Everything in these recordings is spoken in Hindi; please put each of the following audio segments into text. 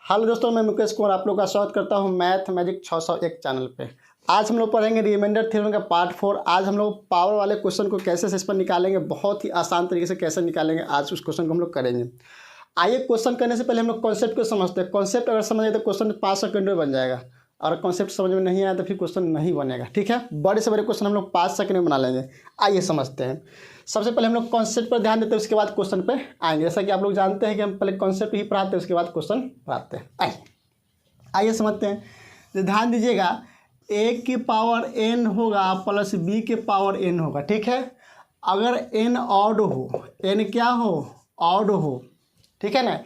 हेलो दोस्तों, मैं मुकेश कुमार आप लोग का स्वागत करता हूं मैथ मैजिक 601 चैनल पे। आज हम लोग पढ़ेंगे रिमाइंडर थ्योरम का पार्ट 4। आज हम लोग पावर वाले क्वेश्चन को कैसे से इस पर निकालेंगे, बहुत ही आसान तरीके से कैसे निकालेंगे, आज उस क्वेश्चन को हम लोग करेंगे। आइए, क्वेश्चन करने से पहले हम लोग कॉन्सेप्ट को समझते हैं। कॉन्सेप्ट अगर समझ आए तो क्वेश्चन 5 सेकंड में बन जाएगा, और कॉन्सेप्ट समझ में नहीं आया तो फिर क्वेश्चन नहीं बनेगा। ठीक है, बड़े से बड़े क्वेश्चन हम लोग 5 सेकंड में बना लेंगे। आइए समझते हैं। सबसे पहले हम लोग कॉन्सेप्ट पर ध्यान देते हैं, उसके बाद क्वेश्चन पे आएंगे। जैसा कि आप लोग जानते हैं कि हम पहले कॉन्सेप्ट ही पढ़ाते हैं, उसके बाद क्वेश्चन पढ़ाते हैं। आइए समझते हैं। तो ध्यान दीजिएगा, a की पावर n होगा प्लस b के पावर n होगा। ठीक है, अगर n ऑड हो, n क्या हो, ऑड हो, ठीक है ना,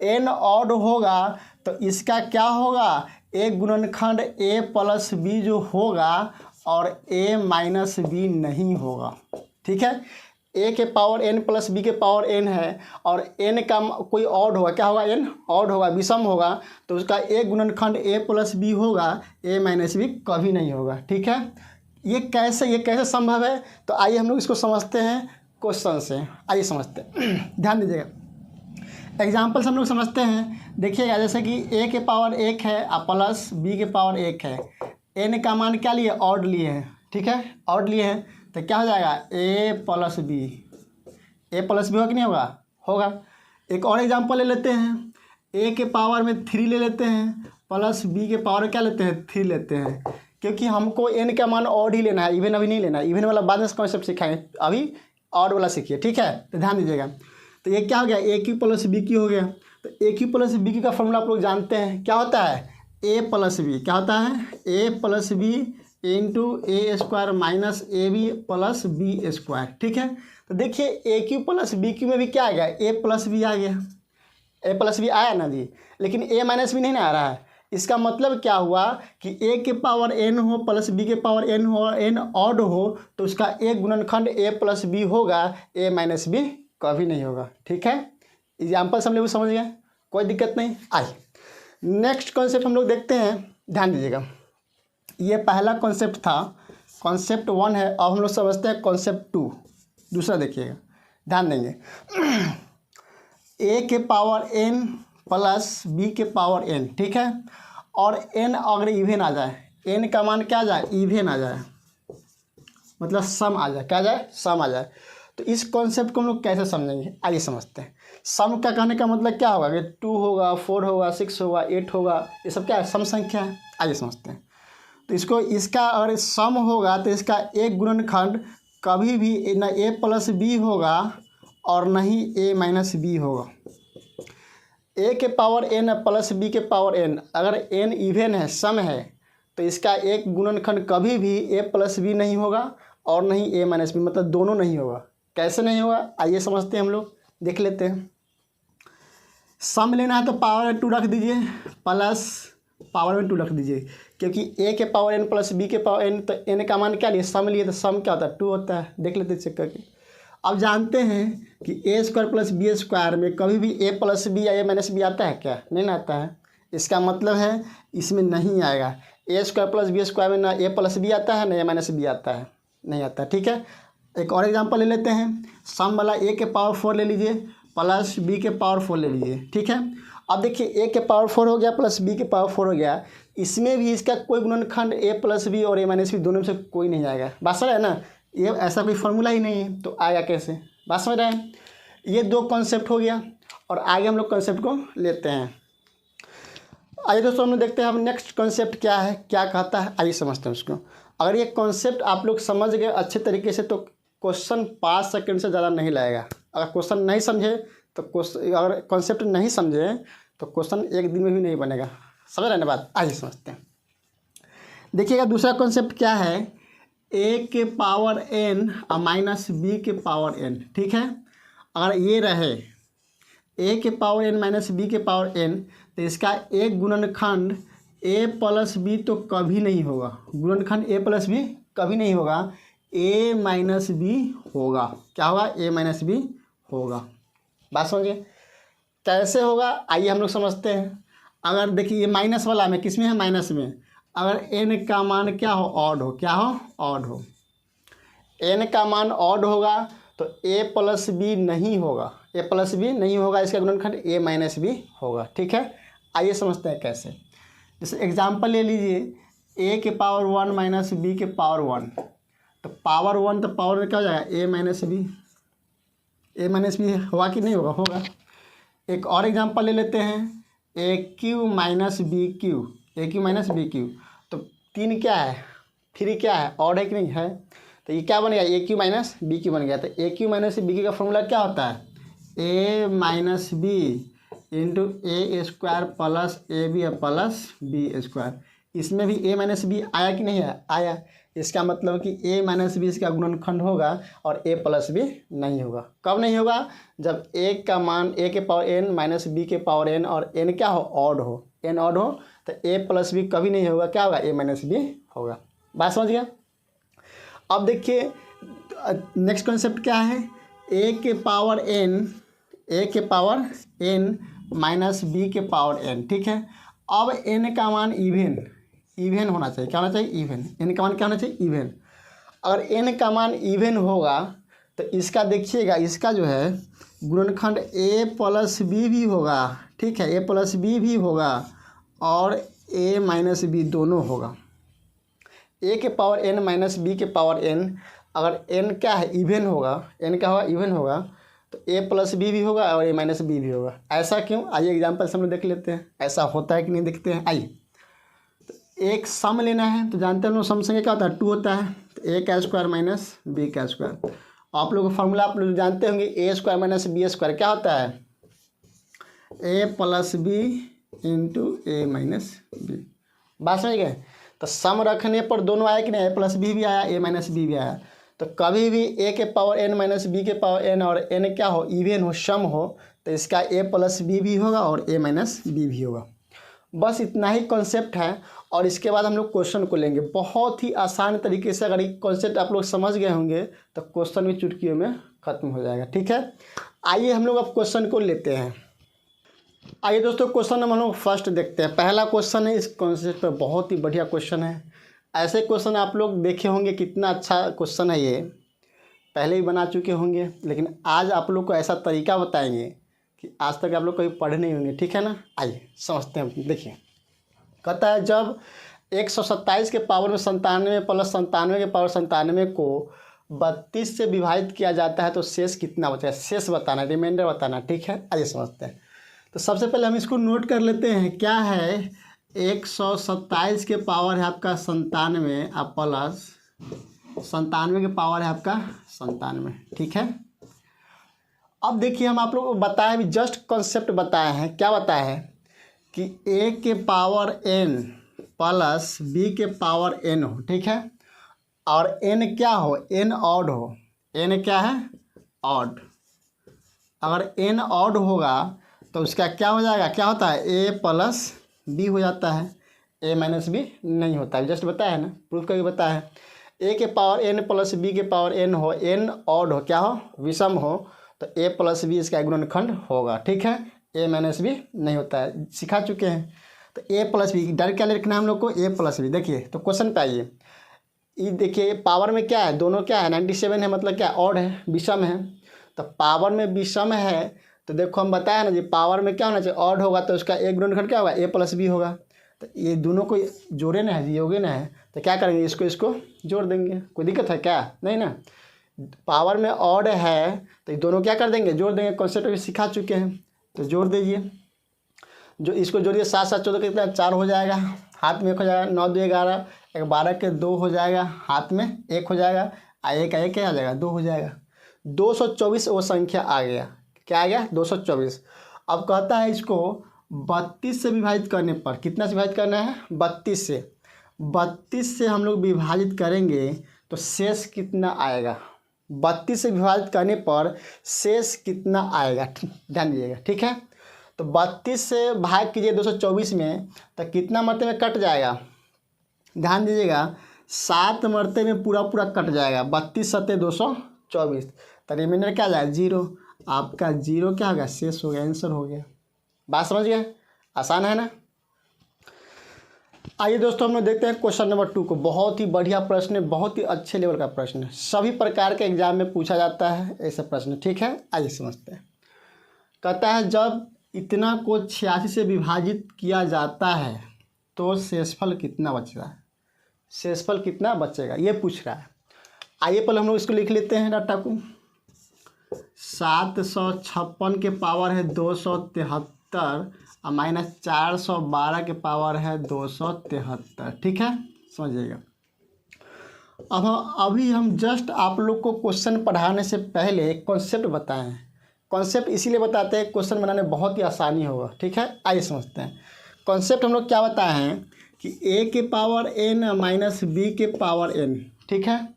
n ऑड होगा तो इसका क्या होगा, एक गुणनखंड a प्लस b जो होगा और a माइनस b नहीं होगा। ठीक है, a के पावर n प्लस b के पावर n है और n का कोई ऑड होगा, क्या होगा, n ऑड होगा, विषम होगा, तो उसका एक गुणनखंड a प्लस b होगा, a माइनस b कभी नहीं होगा। ठीक है, ये कैसे संभव है, तो आइए हम लोग इसको समझते हैं क्वेश्चन से। आइए समझते हैं, ध्यान दीजिएगा, एग्जाम्पल्स हम लोग समझते हैं। देखिएगा, जैसे कि a के पावर 1 है और प्लस b के पावर 1 है, n का मान क्या लिए, ऑड लिए हैं। ठीक है, ऑड लिए हैं तो क्या हो जाएगा, a प्लस बी, होगा कि नहीं होगा, होगा। एक और एग्जांपल ले लेते हैं, a के पावर में 3 ले लेते हैं प्लस b के पावर क्या लेते हैं, 3 लेते हैं, क्योंकि हमको n का मान ऑड ही लेना है, इवन अभी नहीं लेना है। इवन वाला बाद में कॉन्सेप्ट सिखाएंगे, अभी ऑड वाला सीखिए। ठीक है, तो ध्यान दीजिएगा। तो ये क्या हो गया, a की प्लस b की हो गया। तो a की प्लस b की का फॉर्मूला आप लोग जानते हैं, क्या होता है, a प्लस बी, क्या होता है, a plus B into A square minus A B plus B square. ठीक है, तो देखिए A cube plus B cube में भी क्या आ गया, ए प्लस बी आ गया, ए प्लस बी आया ना जी, लेकिन ए माइनस बी नहीं ना आ रहा है। इसका मतलब क्या हुआ कि ए के पावर एन हो प्लस बी के पावर एन हो और एन ऑड हो, तो उसका एक गुणनखंड ए प्लस बी होगा, ए माइनस बी कभी नहीं होगा। ठीक है, एग्जाम्पल हम लोग समझ गए, कोई दिक्कत नहीं। आइए नेक्स्ट कॉन्सेप्ट हम लोग देखते हैं, ध्यान दीजिएगा। ये पहला कॉन्सेप्ट था, कॉन्सेप्ट 1 है। अब हम लोग समझते हैं कॉन्सेप्ट 2, दूसरा देखिएगा, ध्यान देंगे। a के पावर n प्लस b के पावर n, ठीक है, और n अगर इवेन आ जाए, n का मान क्या आ जाए, इवेन आ जाए, मतलब सम आ जाए, क्या आ जाए, सम आ जाए, तो इस कॉन्सेप्ट को हम लोग कैसे समझेंगे, आइए समझते हैं। सम का कहने का मतलब क्या होगा कि 2 होगा, 4 होगा, 6 होगा, 8 होगा, ये सब क्या है, सम संख्या है। आइए समझते हैं। तो इसको, इसका अगर सम होगा तो इसका एक गुणनखंड कभी भी ना a प्लस बी होगा और ना ही a माइनस बी होगा। a के पावर n प्लस b के पावर n, अगर n इवेन है, सम है, तो इसका एक गुणनखंड कभी भी a प्लस बी नहीं होगा और नहीं a माइनस बी, मतलब दोनों नहीं होगा। कैसे नहीं होगा, आइए समझते हैं, हम लोग देख लेते हैं। सम लेना है तो पावर 2 रख दीजिए, प्लस पावर में 2 रख दीजिए, क्योंकि a के पावर n प्लस b के पावर n, तो n का मान क्या लिए, सम लिए, तो सम क्या होता है, 2 होता है। देख लेते हैं चेक करके। अब जानते हैं कि a square plus B square में कभी भी a प्लस बी या a माइनस बी आता है क्या, नहीं ना आता है। इसका मतलब है इसमें नहीं आएगा। a square plus B square में ना a प्लस बी आता है, ना a माइनस बी आता है, नहीं आता। ठीक है, एक और एग्जाम्पल ले लेते हैं। सम वाला a के पावर 4 ले लीजिए प्लस b के पावर 4 ले लीजिए। ठीक है, अब देखिए a के पावर 4 हो गया प्लस b के पावर 4 हो गया, इसमें भी इसका कोई गुणनखंड a प्लस बी और a माइनस बी दोनों में से कोई नहीं आएगा। बात समझ रहे हैं ना, ये ऐसा कोई फॉर्मूला ही नहीं है, तो आएगा कैसे, बात समझ रहे हैं। ये 2 कॉन्सेप्ट हो गया, और आगे हम लोग कॉन्सेप्ट को लेते हैं। आइए दोस्तों, हम लोग देखते हैं हम नेक्स्ट कॉन्सेप्ट क्या है, क्या कहता है, आइए समझते हैं उसको। अगर ये कॉन्सेप्ट आप लोग समझ गए अच्छे तरीके से, तो क्वेश्चन 5 सेकंड से ज़्यादा नहीं लगेगा। अगर क्वेश्चन नहीं समझे तो अगर कॉन्सेप्ट नहीं समझे तो क्वेश्चन एक दिन में भी नहीं बनेगा। समझ रहे हैं ना बात, आइए समझते हैं। देखिएगा, दूसरा कॉन्सेप्ट क्या है, a के पावर n और माइनस b के पावर n। ठीक है, अगर ये रहे a के पावर n माइनस b के पावर n, तो इसका एक गुणनखंड a प्लस बी तो कभी नहीं होगा, गुणनखंड a प्लस बी कभी नहीं होगा, a माइनस बी होगा। क्या होगा, a माइनस बी होगा। बात समझिए कैसे होगा, आइए हम लोग समझते हैं। अगर देखिए ये माइनस वाला में, किस में है, माइनस में, अगर n का मान क्या हो, ऑड हो, क्या हो, ऑड हो, n का मान ऑड होगा तो a प्लस बी नहीं होगा, a प्लस बी नहीं होगा, इसका गुणनखंड a माइनस बी होगा। ठीक है, आइए समझते हैं कैसे। जैसे एग्जांपल ले लीजिए, a के पावर 1 माइनस बी के पावर 1, तो पावर 1 तो पावर में क्या हो जाएगा a minus B. a minus B होगा कि नहीं होगा? होगा। एक और एग्जांपल ले लेते हैं, ए क्यू माइनस बी क्यू, ए क्यू माइनस बी क्यू, तो 3 क्या है? 3 क्या है? ऑड है कि नहीं है? तो ये क्या बन गया? A cube minus B cube बन गया। तो A cube minus B cube का फॉर्मूला क्या होता है? A minus B into A square plus A B plus B square. इसमें भी ए माइनस बी आया कि नहीं है? आया। इसका मतलब कि ए माइनस बी इसका गुणनखंड होगा और ए प्लस बी नहीं होगा। कब नहीं होगा? जब ए का मान ए के पावर एन माइनस बी के पावर एन और एन क्या हो? ऑड हो। एन ऑड हो तो ए प्लस बी कभी नहीं होगा। क्या होगा? ए माइनस बी होगा। बात समझ गया? अब देखिए नेक्स्ट कॉन्सेप्ट क्या है, ए के पावर एन माइनस बी के पावर एन। ठीक है, अब एन का मान इवन होना चाहिए। क्या होना चाहिए? इवन। एन का मान क्या होना चाहिए? इवन। अगर एन का मान इवन होगा तो इसका देखिएगा, इसका जो है गुणनखंड ए प्लस बी भी होगा। ठीक है, ए प्लस बी भी होगा और ए माइनस बी दोनों होगा। ए के पावर एन माइनस बी के पावर एन, अगर एन क्या है? इवन होगा। एन क्या होगा? इवन होगा। तो ए प्लस बी भी होगा और ए माइनस बी भी होगा। ऐसा क्यों? आइए एग्जाम्पल से हम लोग देख लेते हैं ऐसा होता है कि नहीं, देखते हैं। आइए, तो एक सम लेना है, तो जानते हैं हम लोग सम संख्या क्या होता है? 2 होता है। तो ए का स्क्वायर माइनस बी का स्क्वायर। आप लोग का फॉर्मूला आप लोग जानते होंगे, ए स्क्वायर माइनस बी स्क्वायर क्या होता है? ए प्लस बी इंटू ए माइनस बी। बात समझ गए? तो सम रखने पर दोनों आया कि नहीं? ए प्लस बी भी आया, ए माइनस बी भी आया। तो कभी भी ए के पावर एन माइनस बी के पावर एन और एन क्या हो? इवन हो, सम हो, तो इसका ए प्लस बी भी होगा और ए माइनस बी भी होगा। बस इतना ही कॉन्सेप्ट है। और इसके बाद हम लोग क्वेश्चन को लेंगे। बहुत ही आसान तरीके से अगर ये कॉन्सेप्ट आप लोग समझ गए होंगे तो क्वेश्चन भी चुटकियों में ख़त्म हो जाएगा। ठीक है, आइए हम लोग अब क्वेश्चन को लेते हैं। आइए दोस्तों, क्वेश्चन हम लोग फर्स्ट देखते हैं। पहला क्वेश्चन है इस कॉन्सेप्ट पर, बहुत ही बढ़िया क्वेश्चन है। ऐसे क्वेश्चन आप लोग देखे होंगे, कितना अच्छा क्वेश्चन है ये, पहले ही बना चुके होंगे, लेकिन आज आप लोग को ऐसा तरीका बताएंगे कि आज तक आप लोग कभी पढ़े नहीं होंगे। ठीक है ना? आइए समझते हैं। देखिए, कहता है जब 127 के पावर में 97 प्लस 97 के पावर 97 को 32 से विभाजित किया जाता है तो शेष कितना बचा है? शेष बताना, रिमाइंडर बताना। ठीक है, आइए समझते हैं। तो सबसे पहले हम इसको नोट कर लेते हैं। क्या है? 127 के पावर है आपका 97 और प्लस 97 के पावर है आपका 97। ठीक है, अब देखिए हम आप लोगों को बताया भी, जस्ट कॉन्सेप्ट बताए हैं। क्या बताया है कि ए के पावर एन प्लस बी के पावर एन हो। ठीक है, और एन क्या हो? एन ऑड हो। एन क्या है? ऑड। अगर एन ऑड होगा तो उसका क्या हो जाएगा? क्या होता है? ए प्लस बी हो जाता है, ए माइनस बी नहीं होता है। जस्ट बताया है ना, प्रूफ करके बताया है। ए के पावर एन प्लस बी के पावर एन हो, एन ऑड हो, क्या हो? विषम हो, तो ए प्लस बी इसका गुणनखंड होगा। ठीक है, ए माइनस बी नहीं होता है, सिखा चुके हैं। तो ए प्लस बी डायरेक्ट क्या लिखना है हम लोग को? ए प्लस बी। देखिए तो क्वेश्चन पे आइए, ये देखिए पावर में क्या है? दोनों क्या है? 97 है, मतलब क्या? ऑड है, विषम है। तो पावर में विषम है तो देखो हम बताया ना जी, पावर में क्या होना चाहिए? ऑड होगा, तो उसका एक गुणनखंड क्या होगा? ए प्लस बी होगा। तो ये दोनों को जोड़े ना है जी, योगे ना है, तो क्या करेंगे? इसको जोड़ देंगे। कोई दिक्कत है क्या? नहीं ना। पावर में ऑड है तो ये दोनों क्या कर देंगे? जोड़ देंगे। कॉन्सेप्ट भी सिखा चुके हैं, तो जोड़ दीजिए। जो इसको जोड़िए, 7 7 14 कितना? 4 हो जाएगा, हाथ में 1 हो जाएगा। 9 2 11, 12 के 2 हो जाएगा, हाथ में 1 हो जाएगा, एक 1 क्या आ जाएगा? 2 हो जाएगा। 224 वो संख्या आ गया। क्या आ गया? 224। अब कहता है इसको 32 से विभाजित करने पर, कितना से विभाजित करना है? 32 से। 32 से हम लोग विभाजित करेंगे तो शेष कितना आएगा? 32 से विभाजित करने पर शेष कितना आएगा? ध्यान दीजिएगा। ठीक है, तो 32 से भाग कीजिए 224 में, तो कितना मरते में कट जाएगा? ध्यान दीजिएगा, 7 मरते में पूरा कट जाएगा। 32 7 224, तो रिमाइंडर क्या आ जाएगा? 0। आपका 0 क्या होगा? शेष हो गया, आंसर हो गया। बात समझ गए? आसान है ना? आइए दोस्तों हम लोग देखते हैं क्वेश्चन नंबर 2 को। बहुत ही बढ़िया प्रश्न है, बहुत ही अच्छे लेवल का प्रश्न है, सभी प्रकार के एग्जाम में पूछा जाता है ऐसा प्रश्न। ठीक है, आइए समझते हैं। कहता है जब इतना को 86 से विभाजित किया जाता है तो शेषफल कितना बचेगा, शेषफल कितना बचेगा ये पूछ रहा है। आइए पहले हम लोग इसको लिख लेते हैं डाटा को। 756 के पावर है 273 और माइनस 412 के पावर है 273, ठीक है, समझिएगा। अब अभी हम जस्ट आप लोग को क्वेश्चन पढ़ाने से पहले एक कॉन्सेप्ट बताएं हैं। कॉन्सेप्ट इसीलिए बताते हैं क्वेश्चन बनाने बहुत ही आसानी होगा, ठीक है। आइए समझते हैं कॉन्सेप्ट। हम लोग क्या बताए हैं कि a के पावर n माइनस b के पावर n, ठीक है,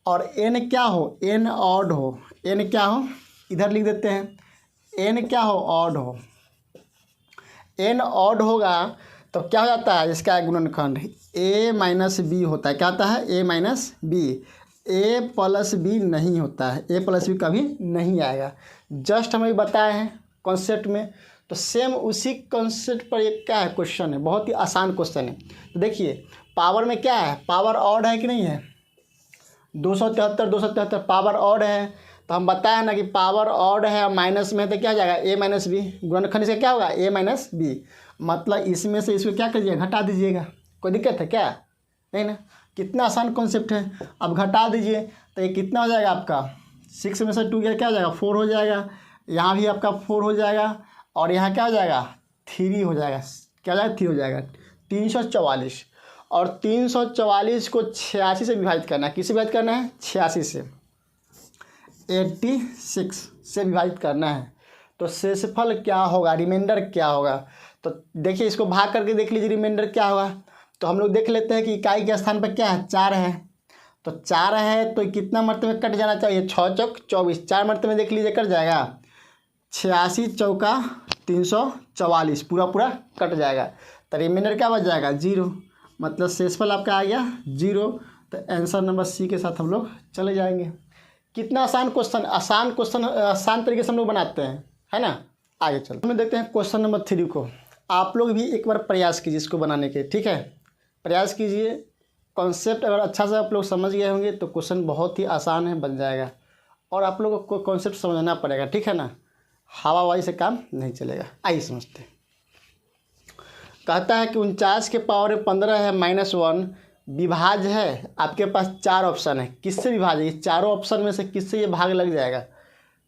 और n क्या हो, n ऑड हो, n क्या हो, इधर लिख देते हैं, n क्या हो, ऑड हो। n ऑड होगा तो क्या हो जाता है, इसका गुणनखंड a माइनस बी होता है। क्या होता है, a minus B. a plus B नहीं होता है, a प्लस बी कभी नहीं आएगा। जस्ट हमें बताए हैं कॉन्सेप्ट में, तो सेम उसी कॉन्सेप्ट पर एक क्या है क्वेश्चन है, बहुत ही आसान क्वेश्चन है। तो देखिए पावर में क्या है, पावर ऑड है कि नहीं है, 273 पावर ऑड है। तो हम बताए ना कि पावर ऑड है और माइनस में तो क्या हो जाएगा, a माइनस बी। गुणनखंड से क्या होगा, a माइनस बी। मतलब इसमें से इसको क्या करिएगा, घटा दीजिएगा। कोई दिक्कत है क्या, नहीं ना। कितना आसान कॉन्सेप्ट है। अब घटा दीजिए तो ये कितना हो जाएगा आपका, 6 में से 2 गया क्या हो जाएगा, 4 हो जाएगा। यहाँ भी आपका 4 हो जाएगा और यहाँ क्या हो जाएगा, 3 हो जाएगा। क्या हो जाएगा, 3 हो जाएगा। 344 और 344 को 86 से विभाजित करना है। किससे विभाजित करना है, 86 से, 86 से विभाजित करना है। तो शेषफल क्या होगा, रिमाइंडर क्या होगा। तो देखिए इसको भाग करके देख लीजिए रिमाइंडर क्या होगा। तो हम लोग देख लेते हैं कि इकाई के स्थान पर क्या है, 4 है। तो 4 है तो कितना मरतबे कट जाना चाहिए, 6 चौक 24, 4 मरतबे देख लीजिए कट जाएगा। 86 चौका 344 पूरा कट जाएगा। तो रिमाइंडर क्या बच जाएगा, 0। मतलब शेषफल आपका आ गया 0। तो आंसर नंबर सी के साथ हम लोग चले जाएंगे। कितना आसान क्वेश्चन, आसान तरीके से हम लोग बनाते हैं, है ना। आगे चलो हम देखते हैं क्वेश्चन नंबर 3 को। आप लोग भी एक बार प्रयास कीजिए इसको बनाने के, ठीक है, प्रयास कीजिए। कॉन्सेप्ट अगर अच्छा से आप लोग समझ गए होंगे तो क्वेश्चन बहुत ही आसान है, बन जाएगा। और आप लोगों को कॉन्सेप्ट समझना पड़ेगा, ठीक है ना, हवाबाजी से काम नहीं चलेगा। आइए समझते हैं। कहता है कि 49 के पावर 15 है -1 विभाज्य है। आपके पास 4 ऑप्शन है, किससे विभाज्य, ये चारों ऑप्शन में से किससे ये भाग लग जाएगा।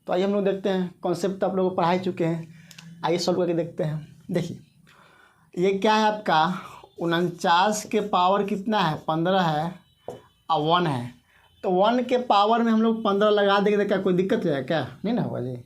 तो आइए हम लोग देखते हैं। कॉन्सेप्ट तो आप लोग पढ़ा ही चुके हैं, आइए सॉल्व करके देखते हैं। देखिए ये क्या है आपका, 49 के पावर कितना है, 15 है और 1 है। तो 1 के पावर में हम लोग 15 लगा देंगे तो क्या कोई दिक्कत है क्या, नहीं ना होगा जी।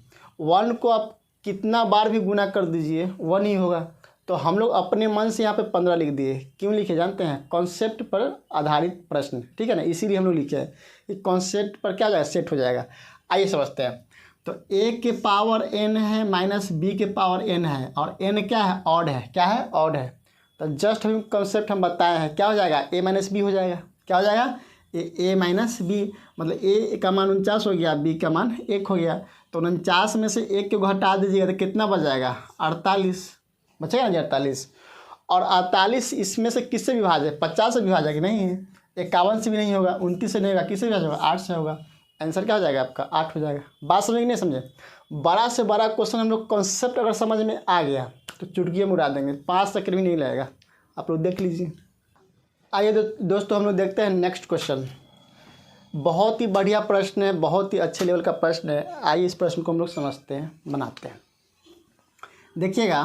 1 को आप कितना बार भी गुना कर दीजिए 1 ही होगा। तो हम लोग अपने मन से यहाँ पे 15 लिख दिए। क्यों लिखे जानते हैं, कॉन्सेप्ट पर आधारित प्रश्न, ठीक है ना, इसीलिए हम लोग लिखे हैं कि कॉन्सेप्ट पर क्या हो जाएगा, सेट हो जाएगा। आइए समझते हैं। तो a के पावर n है माइनस b के पावर n है और n क्या है, ऑड है। क्या है, ऑड है। तो जस्ट हम कॉन्सेप्ट हम बताए हैं, क्या हो जाएगा, a माइनस बी हो जाएगा। क्या हो जाएगा, a माइनस बी। मतलब a का मान 49 हो गया, b का मान 1 हो गया। तो 49 में से 1 को घटा दीजिएगा तो कितना बच जाएगा, 48 बचेगा जी, 48। और 48 इसमें से किससे विभाज्य, 50 से विभाज्य कि नहीं है, 51 से भी नहीं होगा, 29 से नहीं होगा, किससे विभाज्य होगा, 8 से होगा। आंसर क्या हो जाएगा आपका, 8 हो जाएगा। बात समझ नहीं समझे। बड़ा से बड़ा क्वेश्चन हम लोग कॉन्सेप्ट अगर समझ में आ गया तो चुटकी में उड़ा देंगे, 5 सेकंड भी नहीं लगेगा। आप लोग देख लीजिए। आइए दोस्तों हम लोग देखते हैं नेक्स्ट क्वेश्चन। बहुत ही बढ़िया प्रश्न है, बहुत ही अच्छे लेवल का प्रश्न है। आइए इस प्रश्न को हम लोग समझते हैं, बनाते हैं। देखिएगा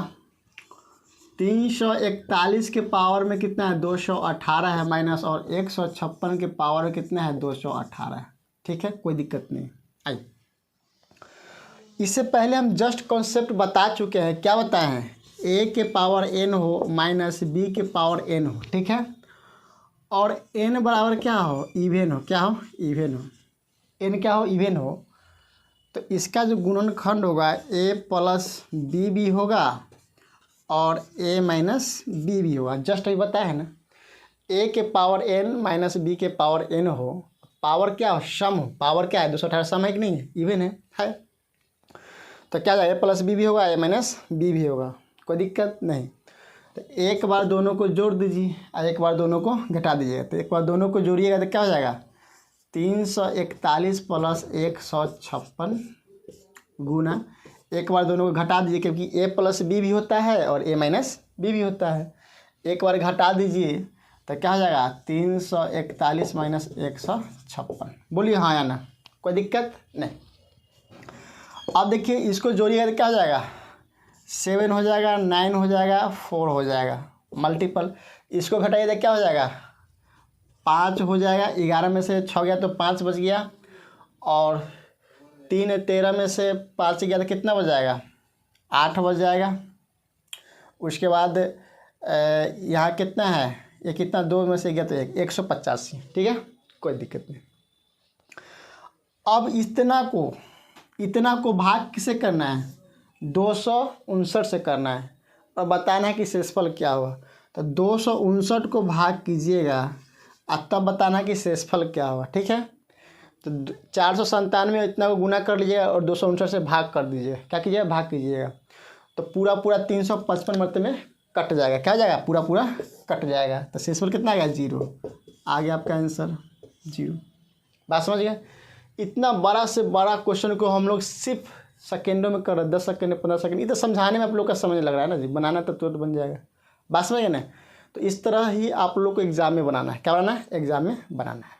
341 के पावर में कितना है, 218 है माइनस, और 156 के पावर में कितना है, 218 है, ठीक है, कोई दिक्कत नहीं। आइए इससे पहले हम जस्ट कॉन्सेप्ट बता चुके हैं। क्या बताए हैं, a के पावर n हो माइनस b के पावर n हो, ठीक है, और n बराबर क्या हो, इवेन हो। क्या हो, इवेन हो। n क्या हो, इवेन हो। तो इसका जो गुणनखंड होगा a प्लस b भी होगा और a माइनस b भी होगा। जस्ट अभी बताया है ना, a के पावर n माइनस b के पावर n हो, पावर क्या हो, सम हो। पावर क्या है, 218 सम है कि नहीं है, इवन है। तो क्या जाएगा, a प्लस b भी होगा, a माइनस b भी होगा, कोई दिक्कत नहीं। तो एक बार दोनों को जोड़ दीजिए और एक बार दोनों को घटा दीजिएगा। तो एक बार दोनों को जोड़िएगा तो क्या हो जाएगा, 341 प्लस 156 गुना एक बार दोनों को घटा दीजिए, क्योंकि ए प्लस बी भी होता है और ए माइनस बी भी होता है। एक बार घटा दीजिए तो क्या हो जाएगा, 341 माइनस 156। बोलिए हाँ या ना, कोई दिक्कत नहीं। अब देखिए इसको जोड़िएगा तो क्या हो जाएगा, 7 हो जाएगा, 9 हो जाएगा, 4 हो जाएगा, मल्टीपल। इसको घटाइए तो क्या हो जाएगा, 5 हो जाएगा। 11 में से 6 गया तो 5 बच गया, और 3 13 में से 5 गया तो कितना बच जाएगा, 8 बच जाएगा। उसके बाद यहाँ कितना है, ये कितना, 2 में से गया तो 185। ठीक है, कोई दिक्कत नहीं। अब इतना को भाग किसे करना है, 259 से करना है, और बताना है कि शेषफल क्या हुआ। तो 259 को भाग कीजिएगा और तब बताना कि शेषफल क्या हुआ। ठीक है, तो 497 इतना को गुना कर लीजिएगा और 259 से भाग कर दीजिएगा। क्या कीजिएगा, भाग कीजिएगा, तो पूरा 355 मरते में कट जाएगा। क्या हो जाएगा, पूरा कट जाएगा। तो शेषफल कितना आ गया, 0 आ गया आपका आंसर, 0। बात समझ गया। इतना बड़ा से बड़ा क्वेश्चन को हम लोग सिर्फ सेकेंडों में कर रहे हैं, 10 सेकेंड 15 सेकेंड। ये तो समझाने में आप लोग का समझ लग रहा है ना जी, बनाना तो तुरंत बन जाएगा। बात समझ गए ना। तो इस तरह ही आप लोग को एग्जाम में बनाना है। क्या बनाना है, एग्जाम में बनाना है।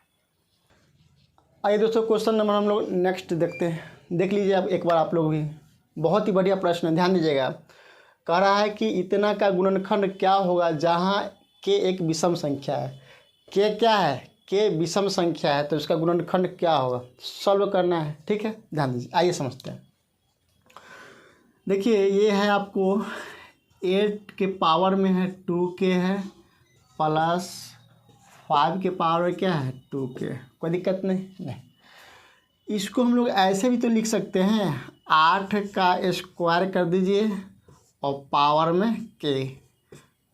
आइए दोस्तों, क्वेश्चन नंबर हम लोग नेक्स्ट देखते हैं। देख लीजिए आप एक बार आप लोग भी, बहुत ही बढ़िया प्रश्न है, ध्यान दीजिएगा। कह रहा है कि इतना का गुणनखंड क्या होगा जहाँ के एक विषम संख्या है। के क्या है, के विषम संख्या है, तो इसका गुणनखंड क्या होगा, सॉल्व करना है। ठीक है, ध्यान दीजिए, आइए समझते हैं। देखिए ये है आपको 8 के पावर में है 2k है, प्लस 5 के पावर में क्या है 2k। कोई दिक्कत नहीं। इसको हम लोग ऐसे भी तो लिख सकते हैं, 8 का स्क्वायर कर दीजिए और पावर में k,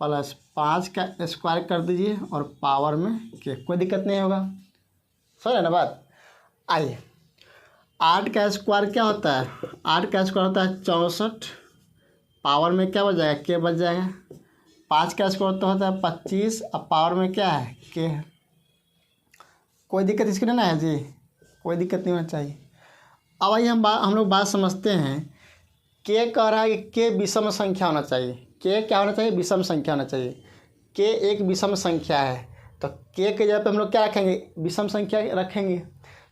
प्लस 5 का स्क्वायर कर दीजिए और पावर में k। कोई दिक्कत नहीं होगा, समझ ना बात। आइए, 8 का स्क्वायर क्या होता है, 8 का स्क्वायर होता है 64, पावर में क्या बच जाएगा, k बच जाएगा। 5 का स्क्वायर तो होता है 25, अब पावर में क्या है, k है। कोई दिक्कत इसके लिए ना है जी, कोई दिक्कत नहीं होना चाहिए। अब आइए हम लोग बात समझते हैं। के कह रहा है कि के विषम संख्या होना चाहिए। के क्या होना चाहिए, विषम संख्या होना चाहिए। के एक विषम संख्या है, तो के के जगह पे हम लोग क्या रखेंगे, विषम संख्या रखेंगे।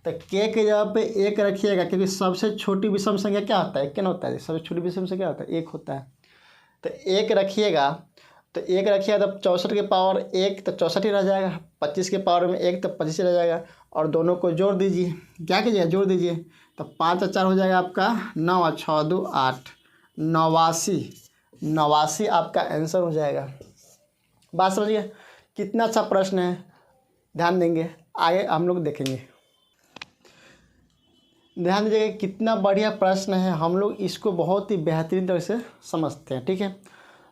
तो के के जगह पे 1 रखिएगा, क्योंकि सबसे छोटी विषम संख्या क्या होता है, 1 ना होता है। सबसे छोटी विषम संख्या क्या होता है, 1 होता है। तो 1 रखिएगा, तो 1 रखिएगा तब 64 के पावर 1 तो 64 ही रह जाएगा, 25 के पावर में 1 तो 25 रह जाएगा, और दोनों को जोड़ दीजिए। क्या कीजिएगा, जोड़ दीजिए, तो 5 और 4 हो जाएगा आपका 9 और 6 2 8, 89 आपका आंसर हो जाएगा। बात समझिए, कितना अच्छा प्रश्न है, ध्यान देंगे। आगे हम लोग देखेंगे, ध्यान दीजिएगा कितना बढ़िया प्रश्न है। हम लोग इसको बहुत ही बेहतरीन तरह से समझते हैं। ठीक है,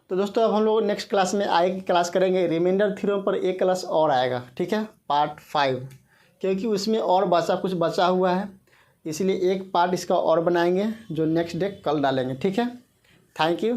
तो दोस्तों अब हम लोग नेक्स्ट क्लास में आगे की क्लास करेंगे रिमाइंडर थ्योरम पर। एक क्लास और आएगा, ठीक है, पार्ट 5, क्योंकि उसमें और कुछ बचा हुआ है, इसलिए एक पार्ट इसका और बनाएंगे जो नेक्स्ट डे कल डालेंगे। ठीक है, थैंक यू।